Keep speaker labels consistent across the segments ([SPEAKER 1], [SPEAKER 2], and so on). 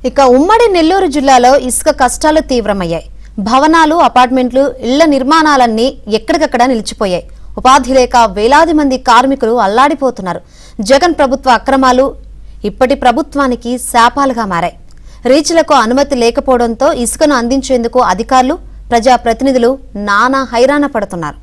[SPEAKER 1] ఇక ఉమ్మడి నెల్లూరు జిల్లాలో ఇసుక కష్టాలు తీవ్రమయ్యాయి. భవనాలు, అపార్ట్మెంట్లు, ఇళ్ల నిర్మాణాలన్నీ ఎక్కడికక్కడ నిలిచిపోయాయి. ఉపాధి లేక వేలాది మంది కార్మికులు అల్లాడిపోతున్నారు. జగన్ ప్రభుత్వ అక్రమాలు ఇప్పటి ప్రభుత్వానికి శాపాలుగా మారాయి. రీచ్లకు అనుమతి లేకపోవడంతో ఇసుకను అందించేందుకు అధికారులు, ప్రజాప్రతినిధులు నానా హైరాణ పడుతున్నారు.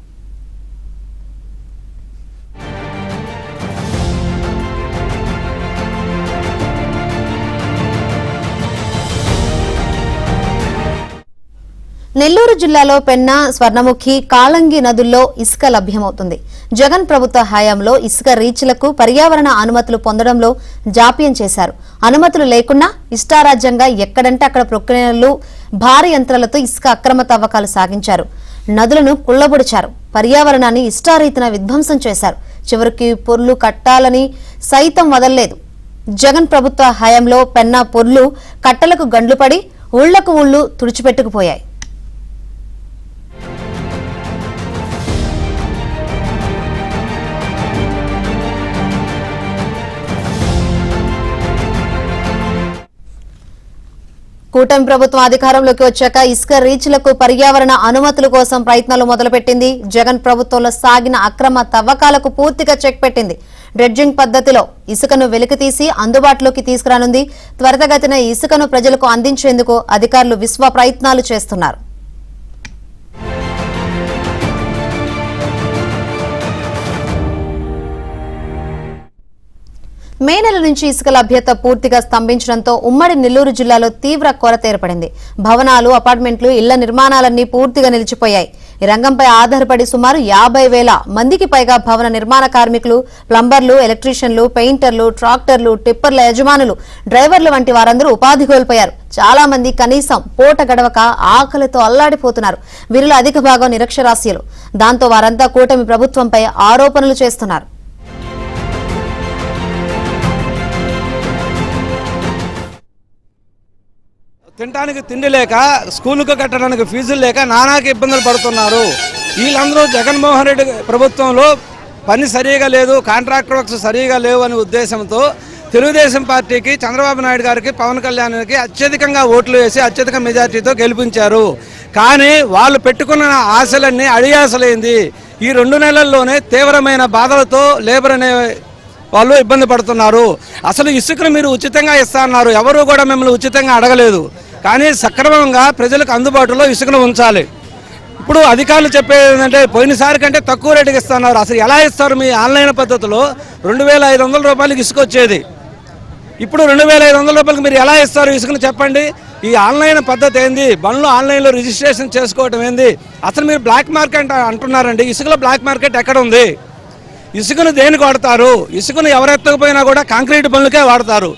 [SPEAKER 1] నెల్లూరు జిల్లాలో పెన్నా, స్వర్ణముఖి, కాళంగి నదుల్లో ఇసుక లభ్యమవుతుంది. జగన్ ప్రభుత్వ హయాంలో ఇసుక రీచ్లకు పర్యావరణ అనుమతులు పొందడంలో జాప్యం చేశారు. అనుమతులు లేకున్నా ఇష్టారాజ్యంగా ఎక్కడంటే అక్కడ ప్రొక్లైనర్లు, భారీ యంత్రాలతో ఇసుక అక్రమ తవ్వకాలు సాగించారు. నదులను కుళ్లబొడిచారు. పర్యావరణాన్ని ఇష్టారీతిన విధ్వంసం చేశారు. చివరికి పొర్లు కట్టాలని సైతం వదల్లేదు. జగన్ ప్రభుత్వ హయాంలో పెన్నా పొర్లు కట్టలకు గండ్లు పడి ఊళ్లకు ఊళ్లు తుడిచిపెట్టుకుపోయాయి. కూటమి ప్రభుత్వం అధికారంలోకి వచ్చాక ఇసుక రీచ్లకు పర్యావరణ అనుమతుల కోసం ప్రయత్నాలు మొదలుపెట్టింది. జగన్ ప్రభుత్వంలో సాగిన అక్రమ తవ్వకాలకు పూర్తిగా చెక్ పెట్టింది. డ్రెడ్జింగ్ పద్ధతిలో ఇసుకను వెలికితీసి అందుబాటులోకి తీసుకురానుంది. త్వరితగతిన ఇసుకను ప్రజలకు అందించేందుకు అధికారులు విశ్వ ప్రయత్నాలు చేస్తున్నారు. మే నెల నుంచి ఇసుక లభ్యత పూర్తిగా స్తంభించడంతో ఉమ్మడి నెల్లూరు జిల్లాలో తీవ్ర కొరత ఏర్పడింది. భవనాలు, అపార్ట్మెంట్లు, ఇళ్ల నిర్మాణాలన్నీ పూర్తిగా నిలిచిపోయాయి. ఈ రంగంపై ఆధారపడి సుమారు 50,000 మందికి పైగా భవన నిర్మాణ కార్మికులు, ప్లంబర్లు, ఎలక్ట్రీషియన్లు, పెయింటర్లు, ట్రాక్టర్లు, టిప్పర్ల యజమానులు, డ్రైవర్లు వంటి వారందరూ ఉపాధి కోల్పోయారు. చాలా మంది కనీసం పూట గడవక ఆకలితో అల్లాడిపోతున్నారు. వీరిలో అధిక భాగం నిరక్షరాస్యులు. దాంతో వారంతా కూటమి ప్రభుత్వంపై ఆరోపణలు చేస్తున్నారు.
[SPEAKER 2] తినడానికి తిండి లేక, స్కూలుకు కట్టడానికి ఫీజులు లేక నానాకి ఇబ్బందులు పడుతున్నారు. వీళ్ళందరూ జగన్మోహన్ రెడ్డి ప్రభుత్వంలో పని సరిగా లేదు, కాంట్రాక్టర్ వర్క్స్ సరిగా లేవు అనే ఉద్దేశంతో తెలుగుదేశం పార్టీకి, చంద్రబాబు నాయుడు గారికి, పవన్ కళ్యాణ్కి అత్యధికంగా ఓట్లు వేసి అత్యధిక మెజార్టీతో గెలిపించారు. కానీ వాళ్ళు పెట్టుకున్న ఆశలన్నీ అడియాసలైంది. ఈ 2 నెలల్లోనే తీవ్రమైన బాధలతో లేబర్ అనే వాళ్ళు ఇబ్బంది పడుతున్నారు. అసలు ఇసుకను మీరు ఉచితంగా ఇస్తా అన్నారు. ఎవరు కూడా మిమ్మల్ని ఉచితంగా అడగలేదు. కానీ సక్రమంగా ప్రజలకు అందుబాటులో ఇసుకను ఉంచాలి. ఇప్పుడు అధికారులు చెప్పేది ఏంటంటే పోయినసారి కంటే తక్కువ రేటుకి ఇస్తున్నారు. అసలు ఎలా ఇస్తారు? మీ ఆన్లైన్ పద్ధతిలో 2,500 రూపాయలకి ఇసుక వచ్చేది. ఇప్పుడు 2,500 రూపాయలకి మీరు ఎలా ఇస్తారు ఇసుకను చెప్పండి. ఈ ఆన్లైన్ పద్ధతి ఏంది? బండ్లు ఆన్లైన్లో రిజిస్ట్రేషన్ చేసుకోవటం ఏంది? అసలు మీరు బ్లాక్ మార్కెట్ అంటున్నారండి. ఇసుకలో బ్లాక్ మార్కెట్ ఎక్కడ ఉంది? ఇసుకను దేనికి వాడతారు? ఇసుకను ఎవరెత్తకపోయినా కూడా కాంక్రీట్ బండ్లకే వాడతారు.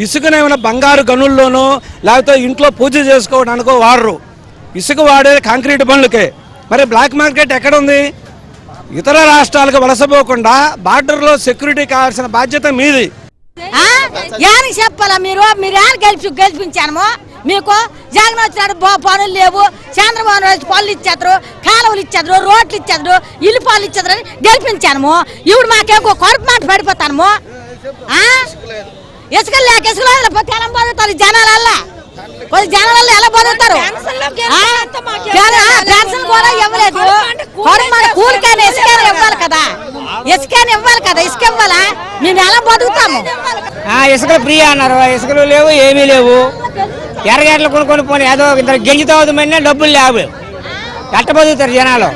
[SPEAKER 2] ఇసుకను ఏమైనా బంగారు గనుల్లోనో లేకపోతే ఇంట్లో పూజ చేసుకోవడానికో వాడరు. ఇసుక వాడే కాంక్రీట్ బండ్లకే. మరి బ్లాక్ మార్కెట్ ఎక్కడ ఉంది? ఇతర రాష్ట్రాలకు వలసపోకుండా బార్డర్లో సెక్యూరిటీ కావాల్సిన బాధ్యత మీది.
[SPEAKER 3] చెప్పాలా? మీరు గెలిపించాను. మీకు జగన్ వచ్చినాడు, పనులు లేవు. చంద్రబాబు నాయుడు పనులు ఇచ్చేద్దరు, కాలువలు ఇచ్చేద్దరు, రోడ్లు ఇచ్చేద్దరు, ఇల్లు పాలు ఇచ్చేద్దరు అని గెలిపించాను. ఇప్పుడు మాకేమో కొరపు మాట పడిపోతాను. ఇసుక లేక ఇసుకలో ఎలా బతుకుతారు జనాలల్లా? కొద్ది జనాలలో ఎలా బతుకుతారు? పెన్షన్ కూడా ఇవ్వలేదు. కూలికైనా ఇసుకైనా ఇవ్వాలి కదా, ఇసుకైనా ఇవ్వాలి కదా. ఇసుక ఇవ్వాలా? మేము ఎలా బతుకుతాము?
[SPEAKER 4] ఇసుకలు ఫ్రీ అన్నారు. ఇసుకలు లేవు, ఏమీ లేవు. ఎర్రగడ్డలు కొనుక్కొని పోనీ ఏదో ఇద్దరు గెంజితో అవుతామన్నా డబ్బులు లేవు. ఎట్ట బతుకుతారు జనాలు?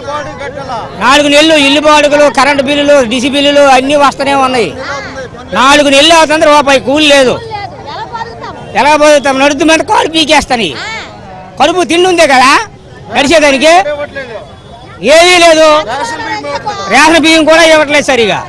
[SPEAKER 4] 4 నెలలు ఇల్లు బాడుగులు, కరెంటు బిల్లులు, డిసి బిల్లులు అన్నీ వస్తూనే ఉన్నాయి. 4 నెలలు అవుతుంది, రూపాయి కూలి లేదు. ఎలా బతుకుతాం? నడుద్దుమంటే కాలు పీకేస్తాను. కడుపు తిండి ఉందే కదా నడిచేదానికి. ఏమీ లేదు. రేషన్ బియ్యం కూడా ఇవ్వట్లేదు సరిగా.